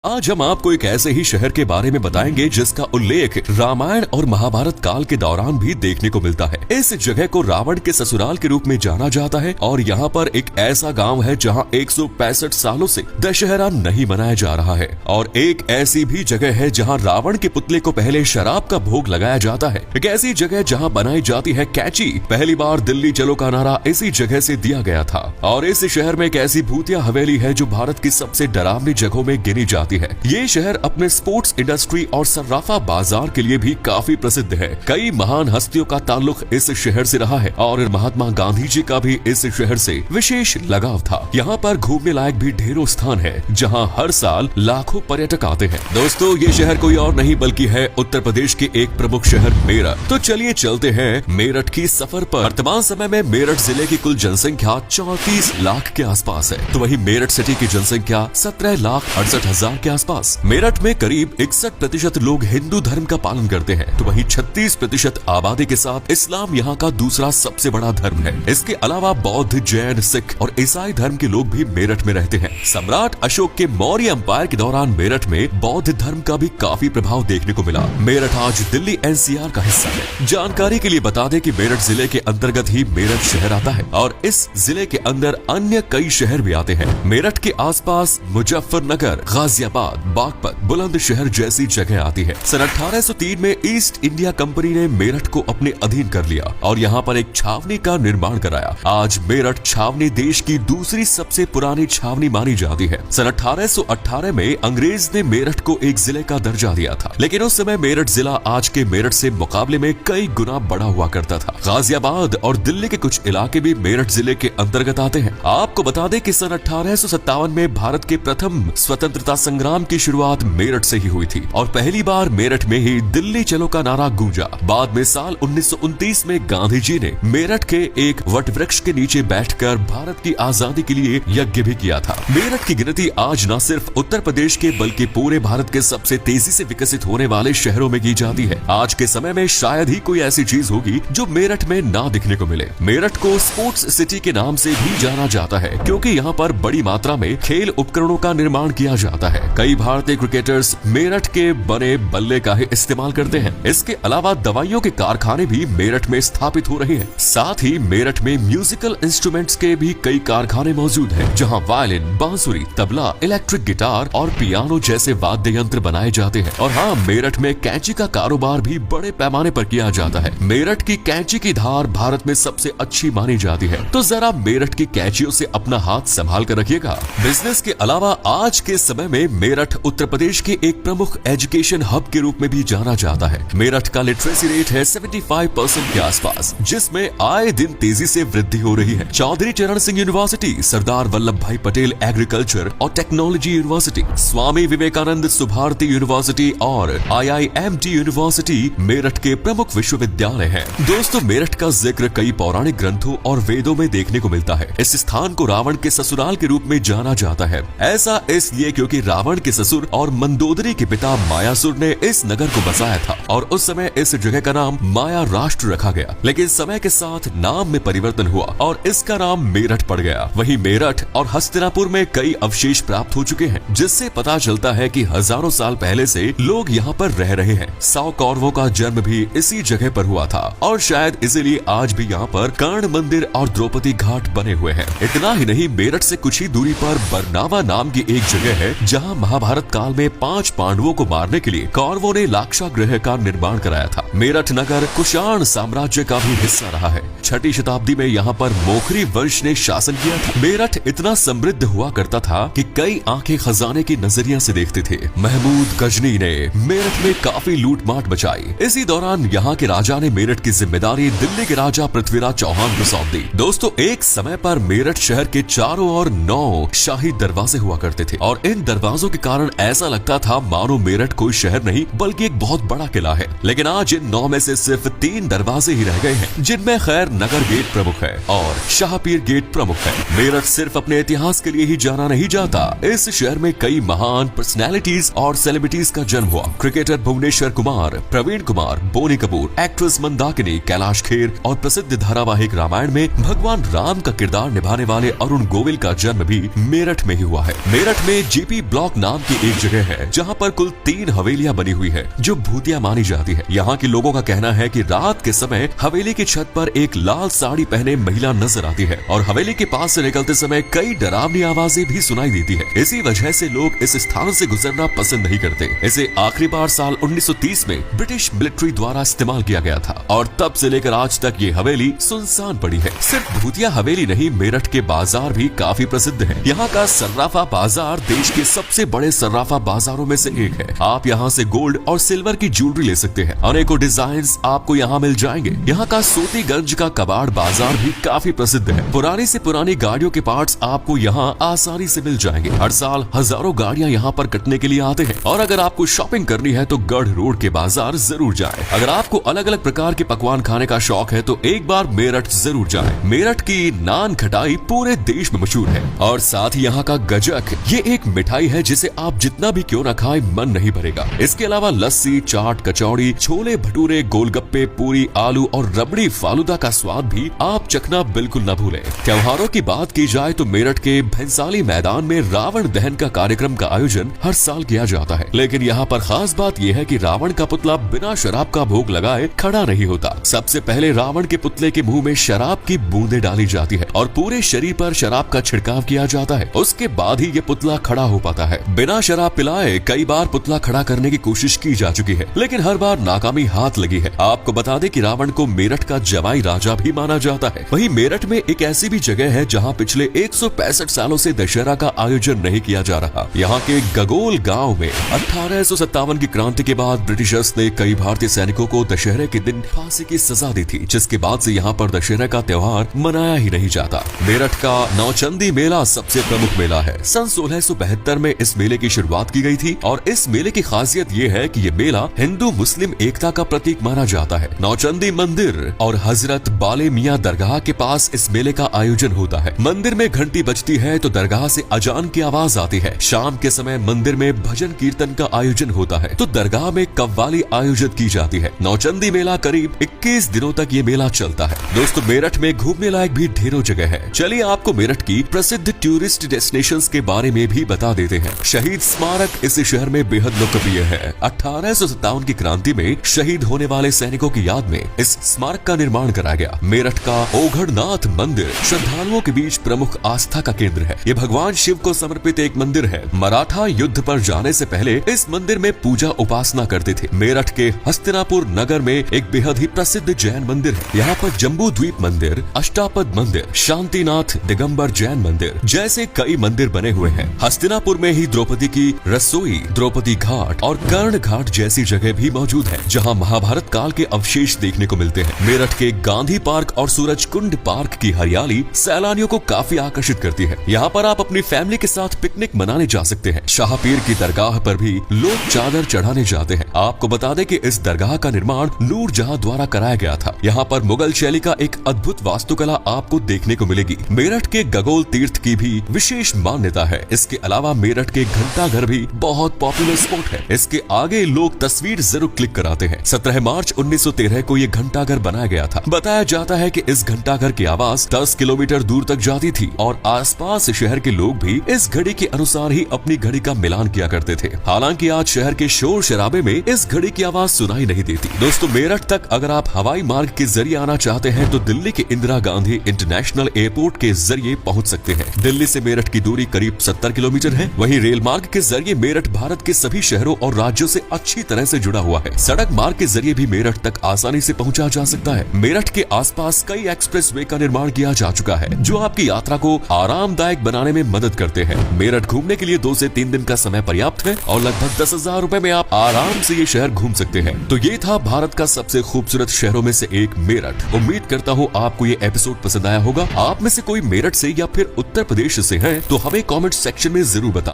आज हम आपको एक ऐसे ही शहर के बारे में बताएंगे जिसका उल्लेख रामायण और महाभारत काल के दौरान भी देखने को मिलता है। इस जगह को रावण के ससुराल के रूप में जाना जाता है और यहाँ पर एक ऐसा गांव है जहाँ 165 सालों से दशहरा नहीं मनाया जा रहा है। और एक ऐसी भी जगह है जहाँ रावण के पुतले को पहले शराब का भोग लगाया जाता है। एक ऐसी जगह जहाँ बनाई जाती है कैची। पहली बार दिल्ली चलो का नारा इसी जगह से दिया गया था। और इस शहर में एक ऐसी भूतिया हवेली है जो भारत की सबसे डरावनी जगहों में गिनी जाती है। ये शहर अपने स्पोर्ट्स इंडस्ट्री और सर्राफा बाजार के लिए भी काफी प्रसिद्ध है। कई महान हस्तियों का ताल्लुक इस शहर से रहा है और महात्मा गांधी जी का भी इस शहर से विशेष लगाव था। यहाँ पर घूमने लायक भी ढेरों स्थान है जहाँ हर साल लाखों पर्यटक आते हैं। दोस्तों, ये शहर कोई और नहीं बल्कि है उत्तर प्रदेश के एक प्रमुख शहर मेरठ। तो चलिए चलते हैं मेरठ की सफर पर। वर्तमान समय में मेरठ जिले की कुल जनसंख्या 34 लाख के आसपास है, तो वही मेरठ सिटी की जनसंख्या 17,68,000 के आसपास। मेरठ में करीब 61% लोग हिंदू धर्म का पालन करते हैं, तो वहीं 36% आबादी के साथ इस्लाम यहाँ का दूसरा सबसे बड़ा धर्म है। इसके अलावा बौद्ध, जैन, सिख और ईसाई धर्म के लोग भी मेरठ में रहते हैं। सम्राट अशोक के मौर्य एम्पायर के दौरान मेरठ में बौद्ध धर्म का भी काफी प्रभाव देखने को मिला। मेरठ आज दिल्ली NCR का हिस्सा है। जानकारी के लिए बता दें कि मेरठ जिले के अंतर्गत ही मेरठ शहर आता है और इस जिले के अंदर अन्य कई शहर भी आते हैं। मेरठ के आसपास मुजफ्फरनगर, गाजियाबाद, बागपत, बुलंदशहर जैसी जगह आती है। सन 1803 में ईस्ट इंडिया कंपनी ने मेरठ को अपने अधीन कर लिया और यहाँ पर एक छावनी का निर्माण कराया। आज मेरठ छावनी देश की दूसरी सबसे पुरानी छावनी मानी जाती है। सन 1818 में अंग्रेज ने मेरठ को एक जिले का दर्जा दिया था, लेकिन उस समय मेरठ जिला आज के मेरठ से मुकाबले में कई गुना बड़ा हुआ करता था। गाजियाबाद और दिल्ली के कुछ इलाके भी मेरठ जिले के अंतर्गत आते हैं। आपको बता दें कि सन 1857 में भारत के प्रथम स्वतंत्रता संग्राम की शुरुआत मेरठ से ही हुई थी और पहली बार मेरठ में ही दिल्ली चलो का नारा गूंजा। बाद में साल 1929 में गांधी जी ने मेरठ के एक वटवृक्ष के नीचे बैठकर भारत की आजादी के लिए यज्ञ भी किया था। मेरठ की गिनती आज न सिर्फ उत्तर प्रदेश के बल्कि पूरे भारत के सबसे तेजी से विकसित होने वाले शहरों में की जाती है। आज के समय में शायद ही कोई ऐसी चीज होगी जो मेरठ में ना दिखने को मिले। मेरठ को स्पोर्ट्स सिटी के नाम से भी जाना जाता है क्योंकि यहाँ पर बड़ी मात्रा में खेल उपकरणों का निर्माण किया जाता है। कई भारतीय क्रिकेटर्स मेरठ के बने बल्ले का ही इस्तेमाल करते हैं। इसके अलावा दवाइयों के कारखाने भी मेरठ में स्थापित हो रहे हैं। साथ ही मेरठ में म्यूजिकल इंस्ट्रूमेंट्स के भी कई कारखाने मौजूद हैं, जहां वायलिन, बांसुरी, तबला, इलेक्ट्रिक गिटार और पियानो जैसे वाद्य यंत्र बनाए जाते हैं। और हाँ, मेरठ में कैंची का कारोबार भी बड़े पैमाने पर किया जाता है। मेरठ की कैंची की धार भारत में सबसे अच्छी मानी जाती है, तो जरा मेरठ की कैंचियों से अपना हाथ संभाल कर रखिएगा। बिजनेस के अलावा आज के समय में मेरठ उत्तर प्रदेश के एक प्रमुख एजुकेशन हब के रूप में भी जाना जाता है। मेरठ का लिटरेसी रेट है 75% के आसपास, जिसमें आए दिन तेजी से वृद्धि हो रही है। चौधरी चरण सिंह यूनिवर्सिटी, सरदार वल्लभ भाई पटेल एग्रीकल्चर और technology university, Swami Vivekananda Subharti university और IIMT यूनिवर्सिटी मेरठ के प्रमुख विश्वविद्यालय हैं। दोस्तों, मेरठ का जिक्र कई पौराणिक ग्रंथों और वेदों में देखने को मिलता है। इस स्थान को रावण के ससुराल के रूप में जाना जाता है। ऐसा इसलिए क्योंकि रावण के ससुर और मंदोदरी के पिता मायासुर ने इस नगर को बसाया था और उस समय इस जगह का नाम माया राष्ट्र रखा गया। लेकिन समय के साथ नाम में परिवर्तन हुआ और इसका नाम मेरठ पड़ गया। वहीं मेरठ और हस्तिनापुर में कई अवशेष प्राप्त हो चुके हैं, जिससे पता चलता है कि हजारों साल पहले से लोग यहाँ पर रह रहे हैं। 100 कौरवों का जन्म भी इसी जगह पर हुआ था और शायद इसीलिए आज भी यहाँ पर कर्ण मंदिर और द्रौपदी घाट बने हुए हैं। इतना ही नहीं, मेरठ से कुछ ही दूरी पर बरनावा नाम की एक जगह है जहाँ महाभारत काल में 5 पांडवों को मारने के लिए कौरवों ने लाक्षागृह का निर्माण कराया था। मेरठ नगर कुषाण साम्राज्य का भी हिस्सा रहा है। 6ठी शताब्दी में यहाँ पर मोखरी वंश ने शासन किया था। मेरठ इतना समृद्ध हुआ करता था कि कई आंखें खजाने की नजरिया से देखते थे। महमूद गजनी ने मेरठ में काफी लूटमाट मचाई। इसी दौरान यहाँ के राजा ने मेरठ की जिम्मेदारी दिल्ली के राजा पृथ्वीराज चौहान को सौंप दी। दोस्तों, एक समय पर मेरठ शहर के चारों ओर 9 शाही दरवाजे हुआ करते थे और इन दरवाजों के कारण ऐसा लगता था मानो मेरठ कोई शहर नहीं बल्कि एक बहुत बड़ा किला है। लेकिन आज इन 9 में से सिर्फ 3 दरवाजे ही रह गए हैं, जिनमें खैर नगर गेट प्रमुख है और शाहपीर गेट प्रमुख है। मेरठ सिर्फ अपने इतिहास के लिए ही जाना नहीं जाता। इस शहर में कई महान पर्सनैलिटीज और सेलिब्रिटीज का जन्म हुआ। क्रिकेटर भुवनेश्वर कुमार, प्रवीण कुमार, बोनी कपूर, एक्ट्रेस मंदाकिनी, कैलाश खेर और प्रसिद्ध धारावाहिक रामायण में भगवान राम का किरदार निभाने वाले अरुण गोविल का जन्म भी मेरठ में ही हुआ है। मेरठ में GP ब्लॉक चौक नाम की एक जगह है जहाँ पर कुल 3 हवेलियां बनी हुई है जो भूतिया मानी जाती है। यहाँ के लोगों का कहना है कि रात के समय हवेली की छत पर एक लाल साड़ी पहने महिला नजर आती है और हवेली के पास से निकलते समय कई डरावनी आवाजें भी सुनाई देती है। इसी वजह से लोग इस स्थान से गुजरना पसंद नहीं करते। इसे आखिरी बार साल 1930 में ब्रिटिश मिलिट्री द्वारा इस्तेमाल किया गया था और तब से लेकर आज तक ये हवेली सुनसान पड़ी है। सिर्फ भूतिया हवेली नहीं, मेरठ के बाजार भी काफी प्रसिद्ध है। यहाँ का सर्राफा बाजार देश के सबसे बड़े सर्राफा बाजारों में से एक है। आप यहाँ से गोल्ड और सिल्वर की ज्वेलरी ले सकते हैं। अनेकों डिजाइन्स आपको यहाँ मिल जाएंगे। यहाँ का सोतीगंज का कबाड़ बाजार भी काफी प्रसिद्ध है। पुरानी से पुरानी गाड़ियों के पार्ट्स आपको यहाँ आसानी से मिल जाएंगे। हर साल हजारों गाड़ियाँ यहाँ पर कटने के लिए आते हैं। और अगर आपको शॉपिंग करनी है तो गढ़ रोड के बाजार जरूर जाएं। अगर आपको अलग अलग प्रकार के पकवान खाने का शौक है तो एक बार मेरठ जरूर जाएं। मेरठ की नान खटाई पूरे देश में मशहूर है और साथ ही यहाँ का गजक, ये एक मिठाई है जिसे आप जितना भी क्यों न खाए मन नहीं भरेगा। इसके अलावा लस्सी, चाट, कचौड़ी, छोले भटूरे, गोलगप्पे, पूरी, आलू और रबड़ी फालूदा का स्वाद भी आप चखना बिल्कुल न भूलें। त्योहारों की बात की जाए तो मेरठ के भैंसाली मैदान में रावण दहन का कार्यक्रम का आयोजन हर साल किया जाता है। लेकिन यहाँ पर खास बात यह है कि रावण का पुतला बिना शराब का भोग लगाए खड़ा नहीं होता। सबसे पहले रावण के पुतले के मुंह में शराब की बूंदें डाली जाती है और पूरे शरीर पर शराब का छिड़काव किया जाता है। उसके बाद ही ये पुतला खड़ा हो पाता है। बिना शराब पिलाए कई बार पुतला खड़ा करने की कोशिश की जा चुकी है, लेकिन हर बार नाकामी हाथ लगी है। आपको बता दें कि रावण को मेरठ का जवाई राजा भी माना जाता है। वहीं मेरठ में एक ऐसी भी जगह है जहाँ पिछले 165 सालों से दशहरा का आयोजन नहीं किया जा रहा। यहाँ के गगोल गाँव में 1857 की क्रांति के बाद ब्रिटिशर्स ने कई भारतीय सैनिकों को दशहरे के दिन फांसी की सजा दी थी, जिसके बाद से यहाँ पर दशहरा का त्योहार मनाया ही नहीं जाता। मेरठ का नौचंदी मेला सबसे प्रमुख मेला है। सन 1672 में इस मेले की शुरुआत की गई थी और इस मेले की खासियत ये है कि ये मेला हिंदू मुस्लिम एकता का प्रतीक माना जाता है। नौचंदी मंदिर और हजरत बाले मियाँ दरगाह के पास इस मेले का आयोजन होता है। मंदिर में घंटी बजती है तो दरगाह से अजान की आवाज आती है। शाम के समय मंदिर में भजन कीर्तन का आयोजन होता है तो दरगाह में कव्वाली आयोजित की जाती है। नौचंदी मेला करीब 21 दिनों तक ये मेला चलता है। दोस्तों, मेरठ में घूमने लायक भी ढेरों जगह है। चलिए आपको मेरठ की प्रसिद्ध टूरिस्ट डेस्टिनेशंस के बारे में भी बता देते हैं। शहीद स्मारक इस शहर में बेहद लोकप्रिय है। 1857 की क्रांति में शहीद होने वाले सैनिकों की याद में इस स्मारक का निर्माण कराया गया। मेरठ का ओघड़नाथ मंदिर श्रद्धालुओं के बीच प्रमुख आस्था का केंद्र है। ये भगवान शिव को समर्पित एक मंदिर है। मराठा युद्ध पर जाने से पहले इस मंदिर में पूजा उपासना करते थे। मेरठ के हस्तिनापुर नगर में एक बेहद ही प्रसिद्ध जैन मंदिर है। यहाँ पर जम्बू द्वीप मंदिर, अष्टापद मंदिर, शांतिनाथ दिगंबर जैन मंदिर जैसे कई मंदिर बने हुए हैं। हस्तिनापुर में ही द्रौपदी की रसोई, द्रौपदी घाट और कर्ण घाट जैसी जगह भी मौजूद है, जहाँ महाभारत काल के अवशेष देखने को मिलते हैं। मेरठ के गांधी पार्क और सूरज कुंड पार्क की हरियाली सैलानियों को काफी आकर्षित करती है। यहाँ पर आप अपनी फैमिली के साथ पिकनिक मनाने जा सकते हैं। शाहपीर की दरगाह पर भी लोग चादर चढ़ाने जाते हैं। आपको बता दें कि इस दरगाह का निर्माण नूरजहां द्वारा कराया गया था। यहाँ पर मुगल शैली का एक अद्भुत वास्तुकला आपको देखने को मिलेगी। मेरठ के गगोल तीर्थ की भी विशेष मान्यता है। इसके अलावा मेरठ के घंटाघर भी बहुत पॉपुलर स्पॉट है। इसके आगे लोग तस्वीर जरूर क्लिक कराते हैं। 17 मार्च 1913 को ये घंटाघर बनाया गया था। बताया जाता है कि इस घंटाघर की आवाज 10 किलोमीटर दूर तक जाती थी और आसपास शहर के लोग भी इस घड़ी के अनुसार ही अपनी घड़ी का मिलान किया करते थे। हालांकि आज शहर के शोर शराबे में इस घड़ी की आवाज सुनाई नहीं देती। दोस्तों, मेरठ तक अगर आप हवाई मार्ग के जरिए आना चाहते हैं तो दिल्ली के इंदिरा गांधी इंटरनेशनल एयरपोर्ट के जरिए पहुंच सकते हैं। दिल्ली से मेरठ की दूरी करीब 70 किलोमीटर है। वहीं रेल मार्ग के जरिए मेरठ भारत के सभी शहरों और राज्यों से अच्छी तरह से जुड़ा हुआ है। सड़क मार्ग के जरिए भी मेरठ तक आसानी से पहुंचा जा सकता है। मेरठ के आसपास कई एक्सप्रेसवे का निर्माण किया जा चुका है जो आपकी यात्रा को आरामदायक बनाने में मदद करते हैं। मेरठ घूमने के लिए 2 से 3 दिन का समय पर्याप्त है और लगभग 10,000 रुपए में आप आराम से ये शहर घूम सकते हैं। तो ये था भारत का सबसे खूबसूरत शहरों में से एक मेरठ। उम्मीद करता हूँ आपको ये एपिसोड पसंद आया होगा। आप में से कोई मेरठ से या फिर उत्तर प्रदेश से है तो हमें कमेंट सेक्शन में जरूर बताएं।